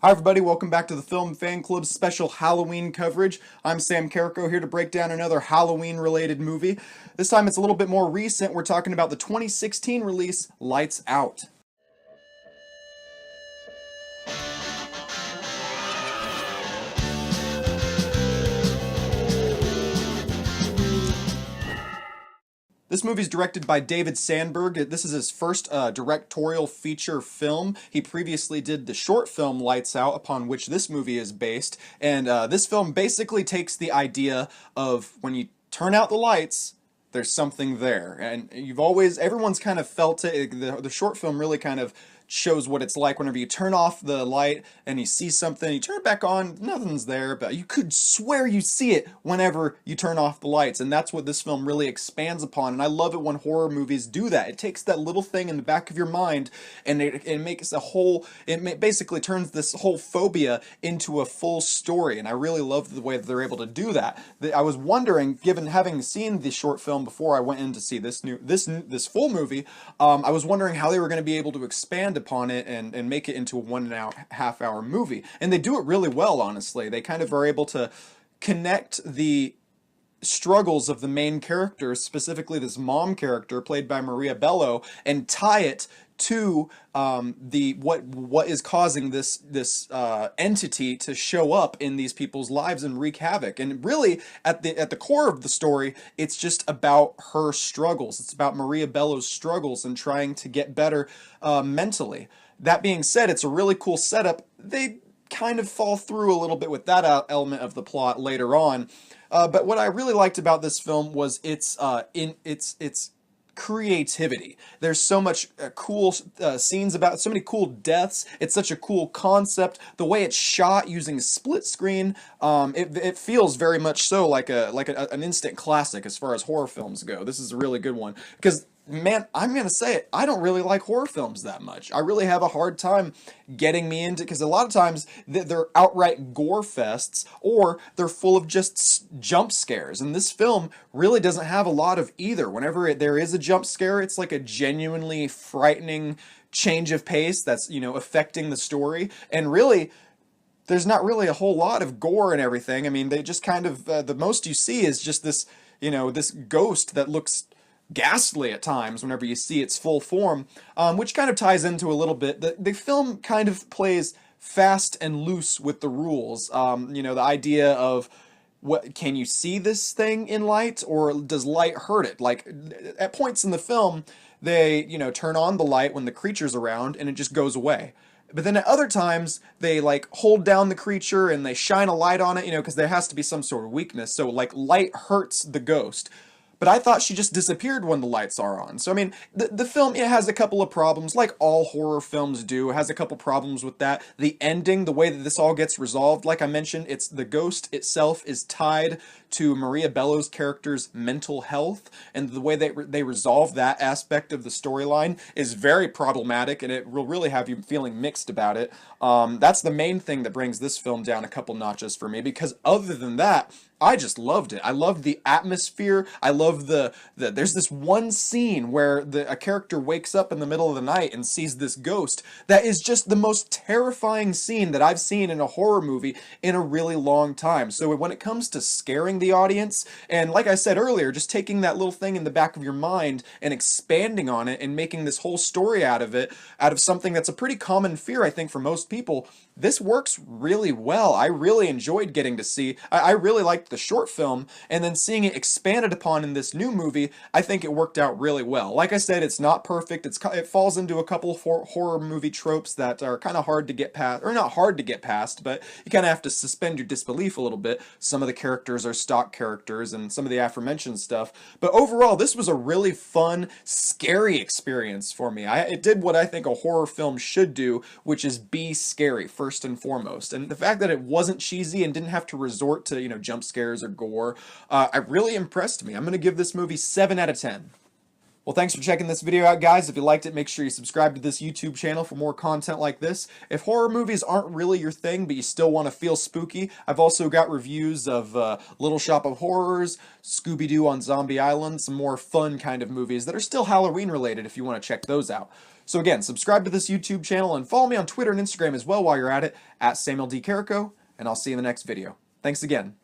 Hi everybody, welcome back to the Film Fan Club's special Halloween coverage. I'm Sam Carrico here to break down another Halloween-related movie. This time it's a little bit more recent. We're talking about the 2016 release, Lights Out. This movie is directed by David Sandberg. This is his first directorial feature film. He previously did the short film Lights Out, upon which this movie is based. And this film basically takes the idea of when you turn out the lights, there's something there. And everyone's kind of felt it. The short film really kind of shows what it's like whenever you turn off the light and you see something, you turn it back on, nothing's there, but you could swear you see it whenever you turn off the lights, and that's what this film really expands upon. And I love it when horror movies do that. It takes that little thing in the back of your mind and it makes basically turns this whole phobia into a full story, and I really love the way that they're able to do that. I was wondering, given having seen the short film before I went in to see this full movie, I was wondering how they were going to be able to expand upon it and make it into a 1.5 hour movie. And they do it really well, honestly. They kind of are able to connect the struggles of the main characters, specifically this mom character played by Maria Bello, and tie it to what is causing this entity to show up in these people's lives and wreak havoc. And really, at the core of the story, it's just about her struggles. It's about Maria Bello's struggles and trying to get better mentally. That being said, it's a really cool setup. They kind of fall through a little bit with that element of the plot later on. But what I really liked about this film was its creativity. There's so much cool scenes about, so many cool deaths. It's such a cool concept. The way it's shot using split screen, it feels very much so like an instant classic as far as horror films go. This is a really good one because, man, I'm gonna say it, I don't really like horror films that much. I really have a hard time getting me into, because a lot of times they're outright gore fests or they're full of just jump scares, and this film really doesn't have a lot of either. Whenever there is a jump scare, it's like a genuinely frightening change of pace that's, affecting the story, and really there's not really a whole lot of gore and everything. I mean, they just kind of the most you see is just this this ghost that looks ghastly at times whenever you see its full form, which kind of ties into a little bit. The film kind of plays fast and loose with the rules. The idea of, what can you see this thing in light, or does light hurt it? Like, at points in the film, they turn on the light when the creature's around and it just goes away. But then at other times, they like hold down the creature and they shine a light on it, because there has to be some sort of weakness. So like light hurts the ghost. But I thought she just disappeared when the lights are on. So, I mean, the film, it has a couple of problems, like all horror films do. It has a couple problems with that. The ending, the way that this all gets resolved, like I mentioned, it's the ghost itself is tied to Maria Bello's character's mental health, and the way they resolve that aspect of the storyline is very problematic, and it will really have you feeling mixed about it. That's the main thing that brings this film down a couple notches for me, because other than that, I just loved it. I loved the atmosphere. I love there's this one scene where a character wakes up in the middle of the night and sees this ghost. That is just the most terrifying scene that I've seen in a horror movie in a really long time. So when it comes to scaring the audience, and like I said earlier, just taking that little thing in the back of your mind and expanding on it and making this whole story out of it, out of something that's a pretty common fear, I think, for most people, this works really well. I really enjoyed getting to see, I really liked the short film, and then seeing it expanded upon in this new movie, I think it worked out really well. Like I said, it's not perfect. It falls into a couple of horror movie tropes that are kind of hard to get past, or not hard to get past, but you kind of have to suspend your disbelief a little bit. Some of the characters are stock characters and some of the aforementioned stuff, but overall, this was a really fun, scary experience for me. It did what I think a horror film should do, which is be scary first and foremost. And the fact that it wasn't cheesy and didn't have to resort to, jump scares or gore, it really impressed me. I'm going to give this movie 7 out of 10. Well, thanks for checking this video out, guys. If you liked it, make sure you subscribe to this YouTube channel for more content like this. If horror movies aren't really your thing, but you still want to feel spooky, I've also got reviews of Little Shop of Horrors, Scooby-Doo on Zombie Island, some more fun kind of movies that are still Halloween related if you want to check those out. So again, subscribe to this YouTube channel and follow me on Twitter and Instagram as well while you're at it, at Samuel D. Carrico, and I'll see you in the next video. Thanks again.